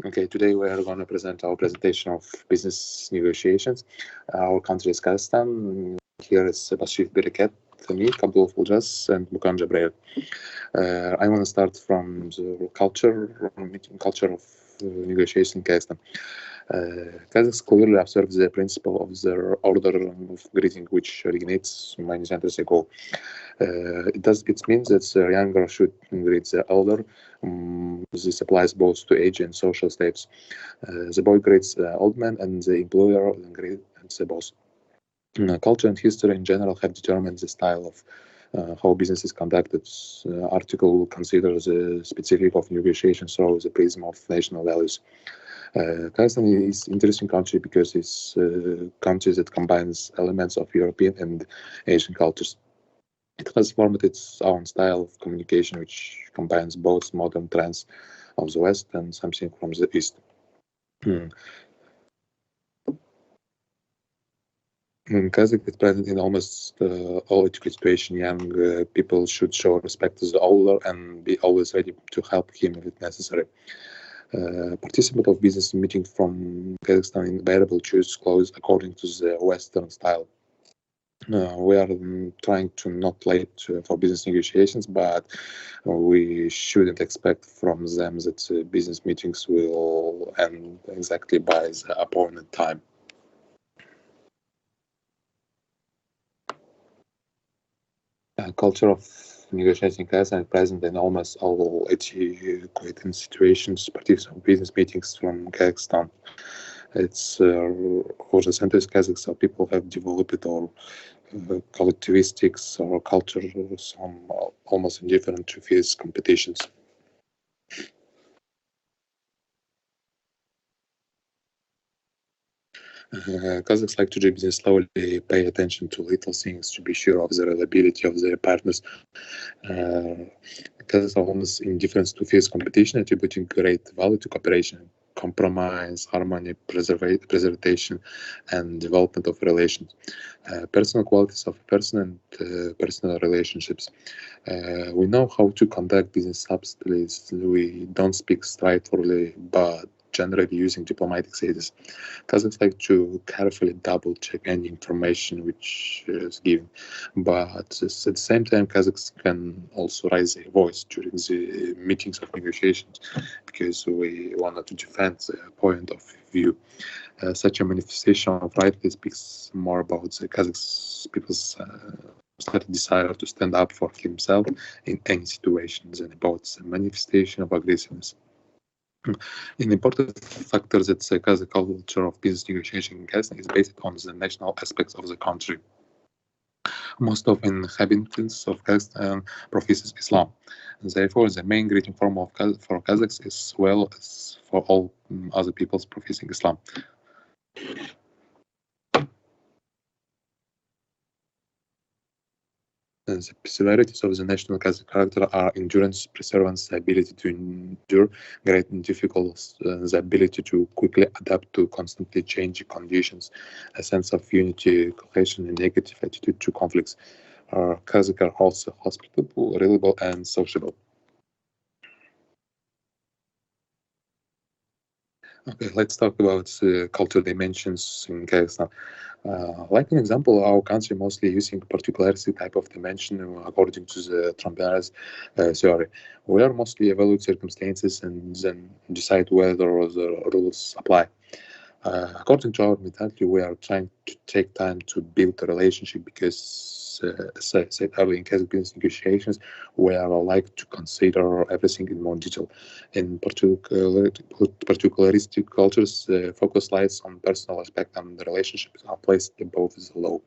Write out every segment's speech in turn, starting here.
Okay, today we are going to present our presentation of business negotiations. Our country is Kazakhstan. Here is Bashir Bereket, me, Abdul Fuljas, and Mukan Jabrail. I want to start from the meeting culture of negotiation in Kazakhstan. Kazakhs clearly observe the principle of their order of greeting, which originates many centuries ago. It means that the younger should greet the elder. This applies both to age and social status. The boy greets the old man, and the employer greets the boss. Culture and history in general have determined the style of how business is conducted. Article will consider the specific of negotiations through the prism of national values. Kazakhstan is an interesting country because it's a country that combines elements of European and Asian cultures. It has formed its own style of communication, which combines both modern trends of the West and something from the East. Kazakh is present in almost all educated situation. Young people should show respect to the older and be always ready to help him if necessary. Participants of business meeting from Kazakhstan invariably choose clothes according to the Western style. We are trying to not late for business negotiations, but we shouldn't expect from them that business meetings will end exactly by the appointed time. Culture of negotiating class and present in almost all educated situations, participants of business meetings from Kazakhstan. It's for the centers Kazakhs, so people have developed or collectivistics or culture, some almost indifferent to fierce competitions. Kazakhs like to do business slowly, pay attention to little things to be sure of the reliability of their partners. Kazakhs are almost indifferent to fierce competition, attributing great value to cooperation, compromise, harmony, preservation, and development of relations. Personal qualities of a person and personal relationships. We know how to conduct business subtly. We don't speak straightforwardly, but generally using diplomatic status. Kazakhs like to carefully double check any information which is given, but at the same time, Kazakhs can also raise their voice during the meetings of negotiations because we wanted to defend their point of view. Such a manifestation of right speaks more about the Kazakhs people's desire to stand up for himself in any situation than about the manifestation of aggressiveness. An important factor that the Kazakh culture of business negotiation in Kazakhstan is based on the national aspects of the country. Most of inhabitants of Kazakhstan professes Islam, and therefore the main greeting form for Kazakhs as well as for all other peoples professing Islam. The peculiarities of the national Kazakh character are endurance, perseverance, the ability to endure great difficulties, the ability to quickly adapt to constantly changing conditions, a sense of unity, cohesion, and negative attitude to conflicts. Kazakh are also hospitable, reliable, and sociable. Okay, let's talk about cultural dimensions in Kazakhstan. Like an example, our country mostly using particularity type of dimension according to the Trompena's theory. We are mostly evaluate circumstances and then decide whether the rules apply. According to our mentality, we are trying to take time to build a relationship because, as I said earlier, in case of business negotiations, we are like to consider everything in more detail. In particularistic cultures, the focus lies on personal aspect and the relationships are placed above the law,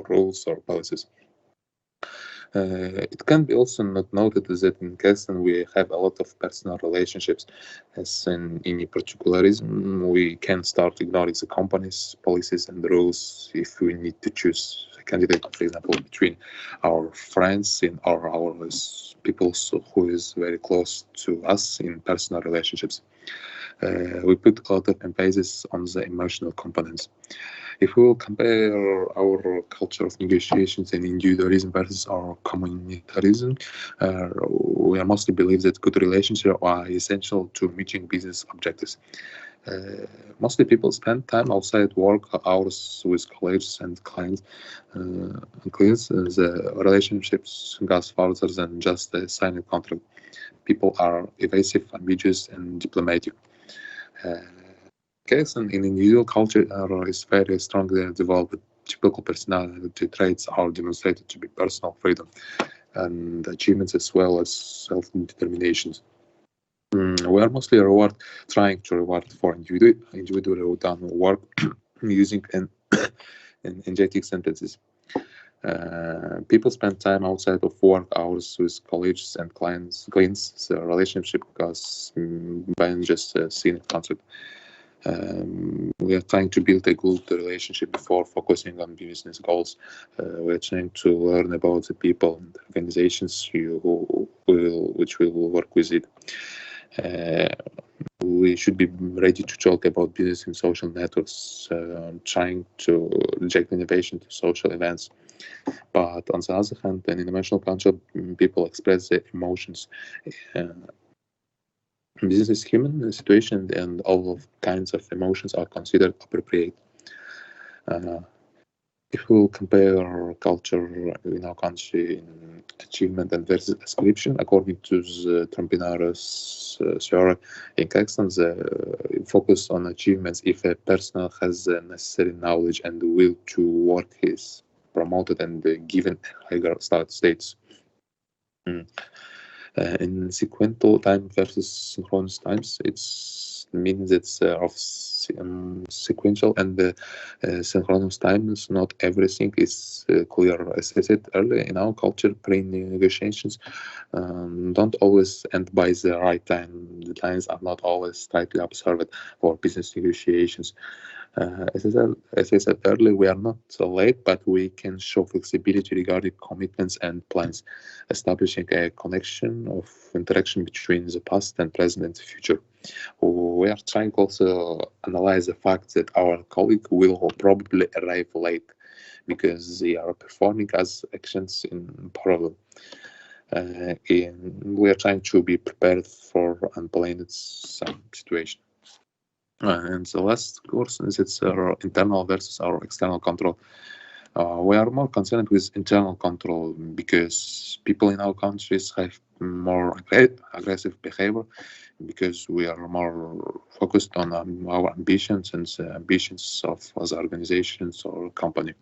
rules, or policies. It can be also not noted that in Kazakhstan we have a lot of personal relationships. As in any particularism, we can start ignoring the company's policies and rules if we need to choose a candidate, for example, between our friends and our people who is very close to us in personal relationships. We put a lot of emphasis on the emotional components. If we will compare our culture of negotiations and individualism versus our communitarism, we mostly believe that good relationships are essential to meeting business objectives. Mostly people spend time outside work hours with colleagues and clients. The relationships goes further than just a signed contract. People are evasive, ambiguous, and diplomatic. Case in individual culture is very strongly developed. Typical personality traits are demonstrated to be personal freedom and achievements as well as self-determinations. We are mostly trying to reward for individual done work using energetic sentences. People spend time outside of work hours with colleagues and clients. The relationship goes beyond just a scenic concept. We are trying to build a good relationship before focusing on business goals. We are trying to learn about the people and organizations which will work with it. We should be ready to talk about business in social networks, trying to inject innovation to social events. But on the other hand, in emotional culture, people express their emotions. Uh, Business is human situation, and all of kinds of emotions are considered appropriate. Uh, if we will compare our culture in our country in achievement and versus ascription, according to the Trumpinaris theory, in Kazakhstan, the focus on achievements, if a person has the necessary knowledge and the will to work, is promoted and given higher status. In sequential time versus synchronous times, it means it's of sequential and synchronous times. Not everything is clear. As I said earlier, in our culture, pre-negotiations don't always end by the right time. The times are not always tightly observed for business negotiations. As I said earlier, we are not late, but we can show flexibility regarding commitments and plans, establishing a connection of interaction between the past and present and future. We are trying also analyze the fact that our colleague will probably arrive late because they are performing as actions in parallel. We are trying to be prepared for unplanned situation. And the last question is it's our internal versus our external control. We are more concerned with internal control because people in our countries have more aggressive behavior because we are more focused on our ambitions and the ambitions of other organizations or company.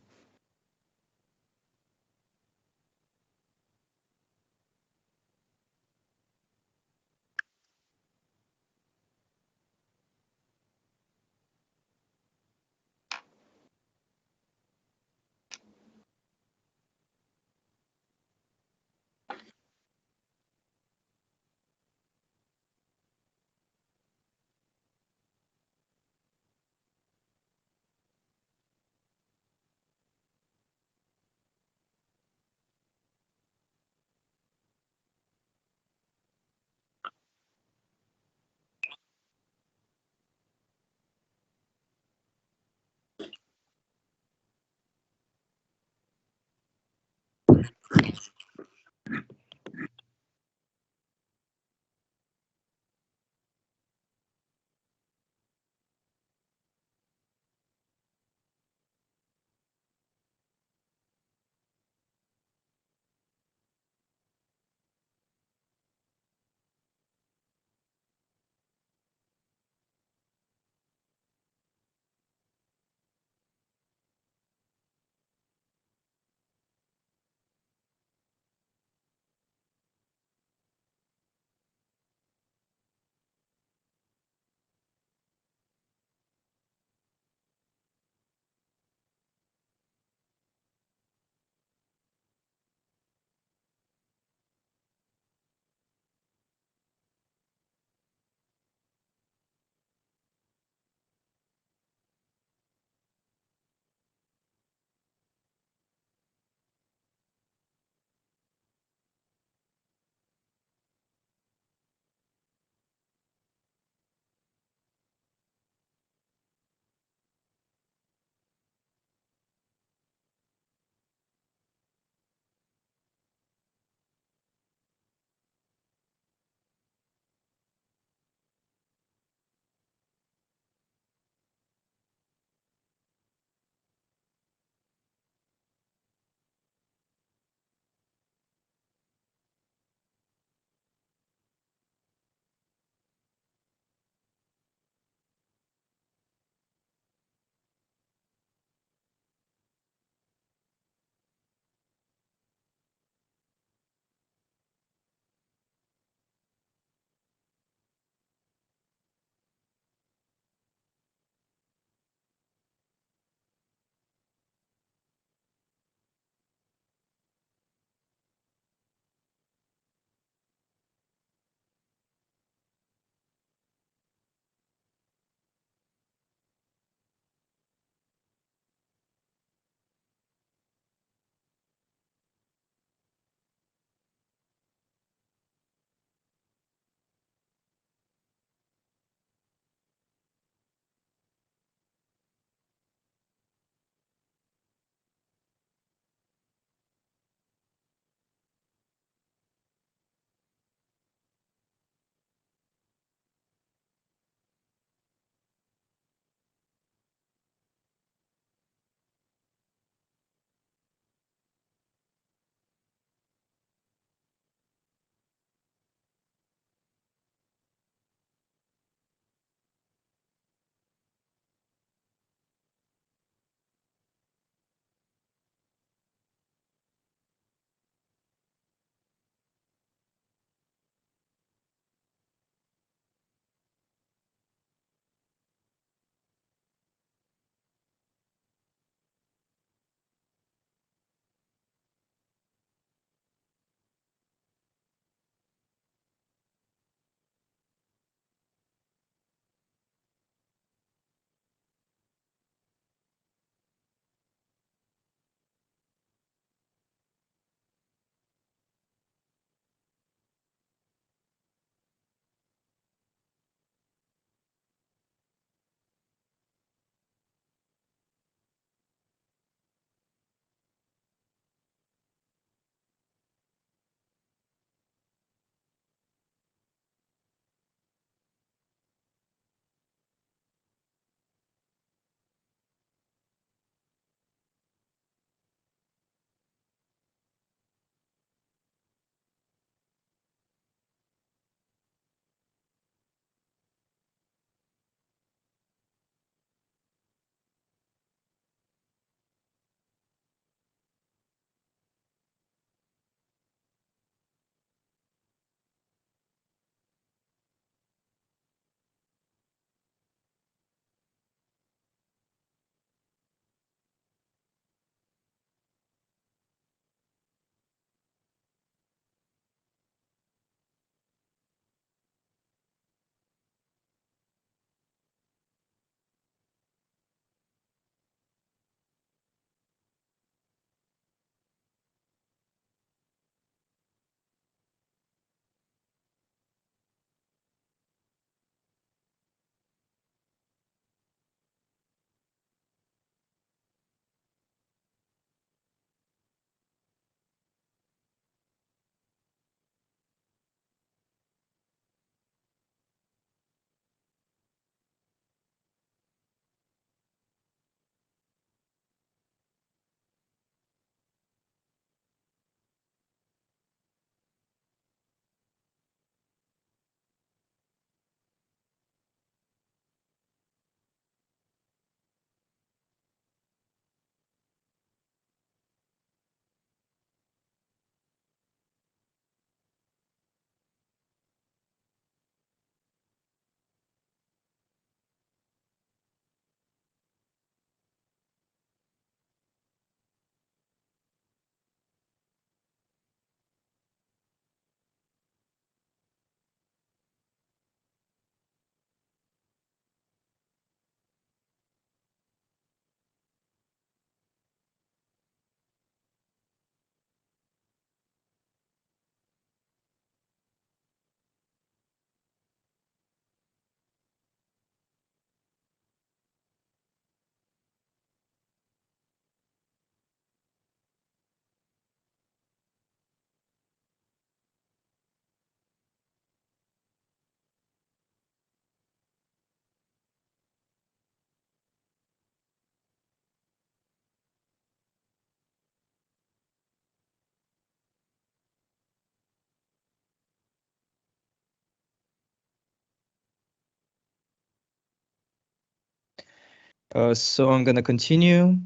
So I'm gonna continue.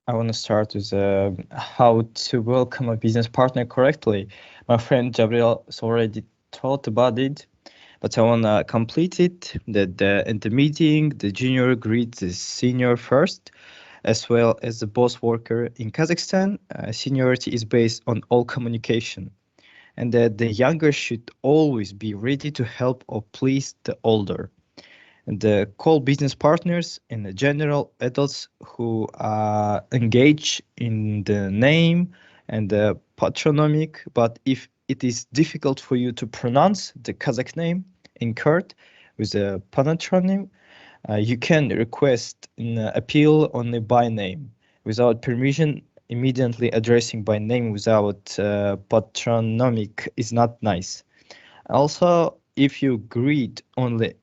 I want to start with how to welcome a business partner correctly. My friend Gabriel has already talked about it, but I want to complete it. That in the meeting, the junior greets the senior first, as well as the boss worker. In Kazakhstan, seniority is based on all communication, and that the younger should always be ready to help or please the older. And the call business partners and the general adults who engage in the name and the patronymic. But if it is difficult for you to pronounce the Kazakh name incurred with a patronym, you can request an appeal only by name without permission. Immediately addressing by name without patronymic is not nice. Also, if you greet only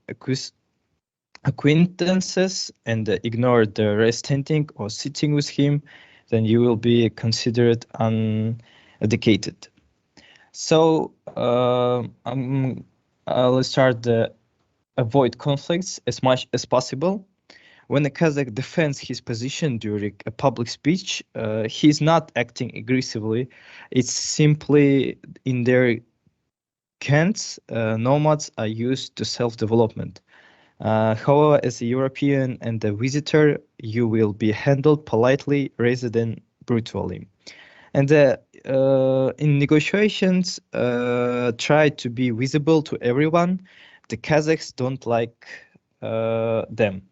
acquaintances and ignore the rest standing or sitting with him, then you will be considered uneducated. So I'll start the avoid conflicts as much as possible. When a Kazakh defends his position during a public speech, he's not acting aggressively. It's simply in their cants, nomads are used to self-development. However, as a European and a visitor, you will be handled politely rather than brutally. And in negotiations, try to be visible to everyone. The Kazakhs don't like them.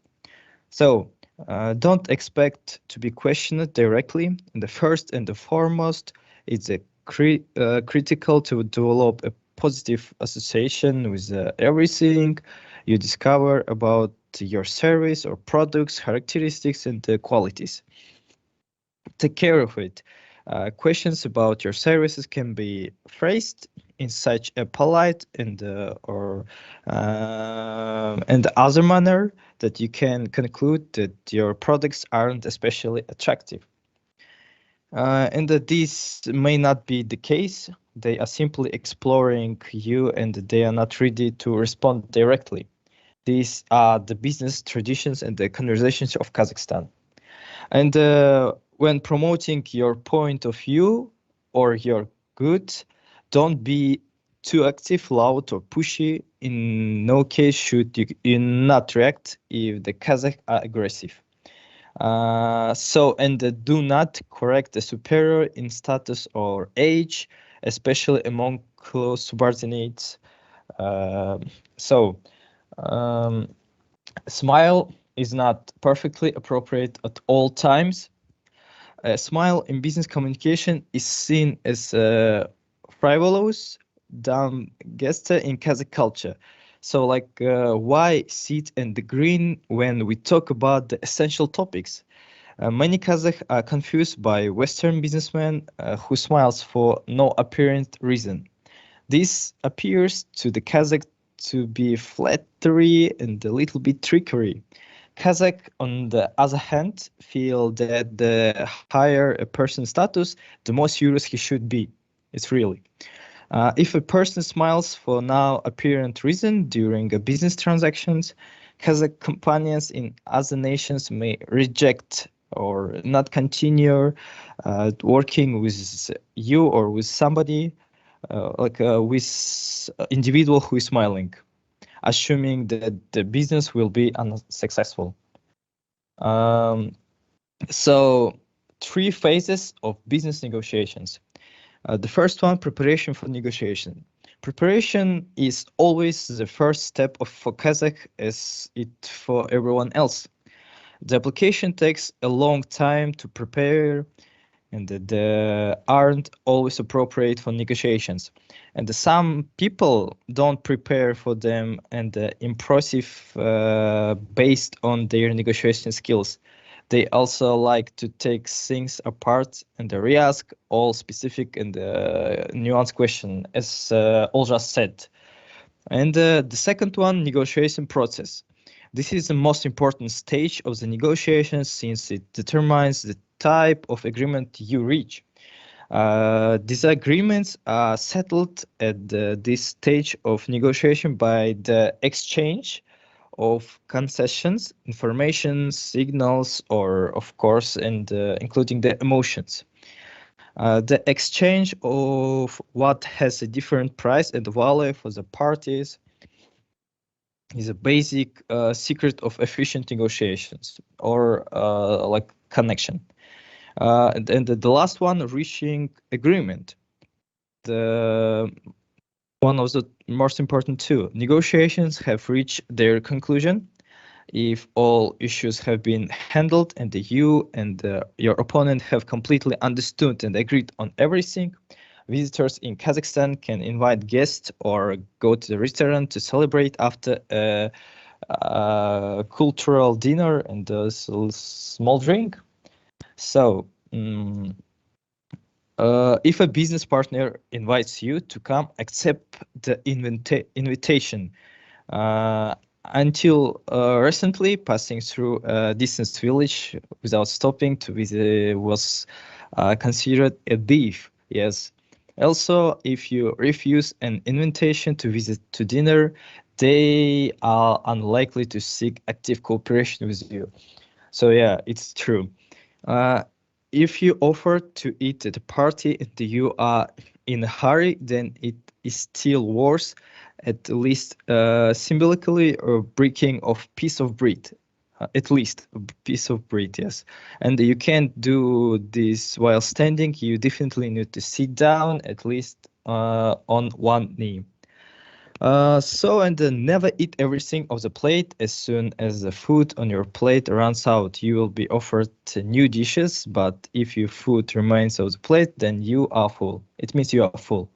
So don't expect to be questioned directly. And the first and the foremost, it's critical to develop a positive association with everything you discover about your service or products, characteristics, and qualities. Take care of it. Questions about your services can be phrased in such a polite and other manner that you can conclude that your products aren't especially attractive. And that this may not be the case. They are simply exploring you and they are not ready to respond directly. These are the business traditions and the conversations of Kazakhstan. And when promoting your point of view or your goods, don't be too active, loud, or pushy. In no case should you not react if the Kazakh are aggressive. And do not correct the superior in status or age, especially among close subordinates. Uh, so, um, smile is not perfectly appropriate at all times. A smile in business communication is seen as frivolous, dumb gesture in Kazakh culture. So, like, why sit in the green when we talk about the essential topics? Many Kazakhs are confused by Western businessmen who smiles for no apparent reason. This appears to the Kazakh to be flattery and a little bit trickery. Kazakh, on the other hand, feel that the higher a person's status, the more serious he should be. It's really. If a person smiles for no apparent reason during a business transactions, Kazakh companions in other nations may reject or not continue working with you or with somebody with individual who is smiling, assuming that the business will be unsuccessful. Um, so, three phases of business negotiations. The first one, preparation for negotiation. Preparation is always the first step for Kazakh as it for everyone else. The application takes a long time to prepare and they aren't always appropriate for negotiations. And some people don't prepare for them and impressive based on their negotiation skills. They also like to take things apart and re-ask all specific and nuanced question, as Olja said. And the second one, negotiation process. This is the most important stage of the negotiations since it determines the type of agreement you reach. These agreements are settled at this stage of negotiation by the exchange of concessions, information, signals, or of course, and including the emotions. The exchange of what has a different price and value for the parties is a basic secret of efficient negotiations or like connection. And the last one, reaching agreement. The one of the most important too. Negotiations have reached their conclusion if all issues have been handled and you and your opponent have completely understood and agreed on everything. Visitors in Kazakhstan can invite guests or go to the restaurant to celebrate after a cultural dinner and a small drink. So, if a business partner invites you to come, accept the invitation. Until recently, passing through a distant village without stopping to visit was considered a thief. Yes. Also, if you refuse an invitation to visit to dinner, they are unlikely to seek active cooperation with you. So yeah, it's true. If you offer to eat at a party and you are in a hurry, then it is still worse, at least symbolically, or breaking of piece of bread. At least a piece of bread, yes. And you can't do this while standing. You definitely need to sit down, at least on one knee. And never eat everything off the plate. As soon as the food on your plate runs out, you will be offered new dishes. But if your food remains on the plate, then you are full. It means you are full.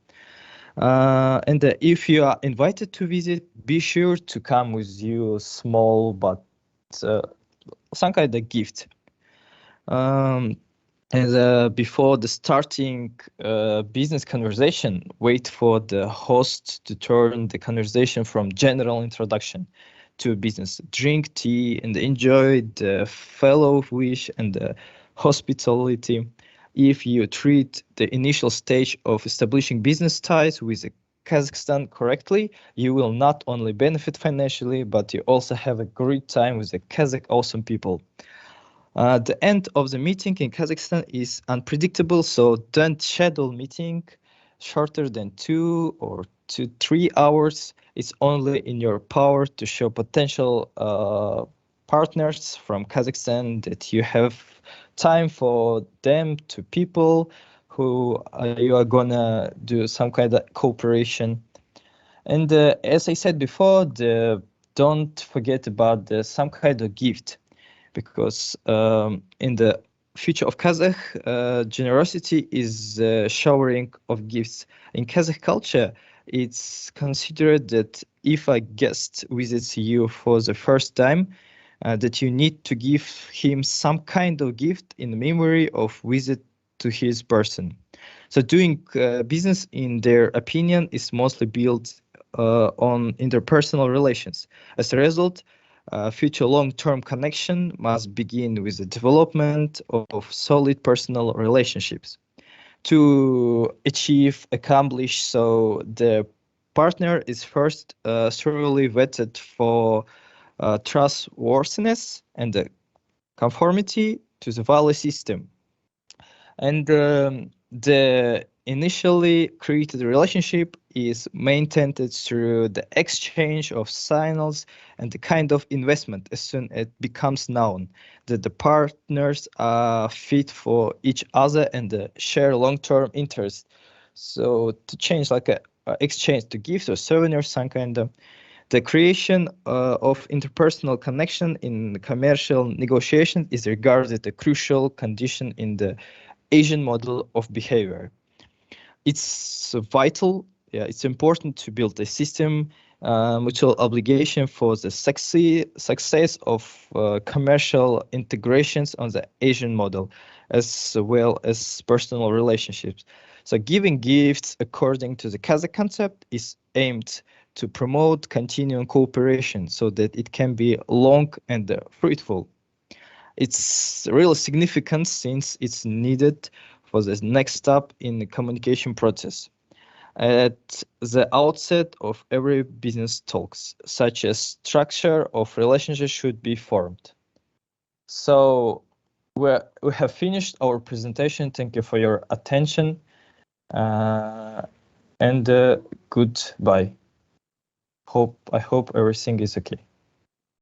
And if you are invited to visit, be sure to come with you small but some kind of gift. And before the starting business conversation, wait for the host to turn the conversation from general introduction to business. Drink tea and enjoy the fellow wish and the hospitality. If you treat the initial stage of establishing business ties with Kazakhstan correctly, you will not only benefit financially, but you also have a great time with the Kazakh awesome people. The end of the meeting in Kazakhstan is unpredictable, so don't schedule meeting shorter than 2 or 3 hours. It's only in your power to show potential partners from Kazakhstan that you have time for them to people who you are gonna do some kind of cooperation. And as I said before, don't forget about some kind of gift, because in the future of Kazakh, generosity is showering of gifts. In Kazakh culture, it's considered that if a guest visits you for the first time, that you need to give him some kind of gift in memory of visit to his person. So doing business, in their opinion, is mostly built on interpersonal relations. As a result, future long-term connection must begin with the development of solid personal relationships. To accomplish so, the partner is first thoroughly vetted for trustworthiness and the conformity to the value system. And the initially created relationship is maintained through the exchange of signals and the kind of investment. As soon as it becomes known that the partners are fit for each other and share long-term interest. So to change like a exchange to gifts or souvenirs, some kind of the creation of interpersonal connection in commercial negotiation is regarded a crucial condition in the Asian model of behavior. It's vital. Yeah, it's important to build a system, mutual obligation for the success of commercial integrations on the Asian model, as well as personal relationships. So giving gifts according to the Kazakh concept is aimed to promote continuing cooperation so that it can be long and fruitful. It's really significant since it's needed for the next step in the communication process. at the outset of every business talks, such as structure of relationship should be formed. So we have finished our presentation. Thank you for your attention, and goodbye. I hope everything is okay.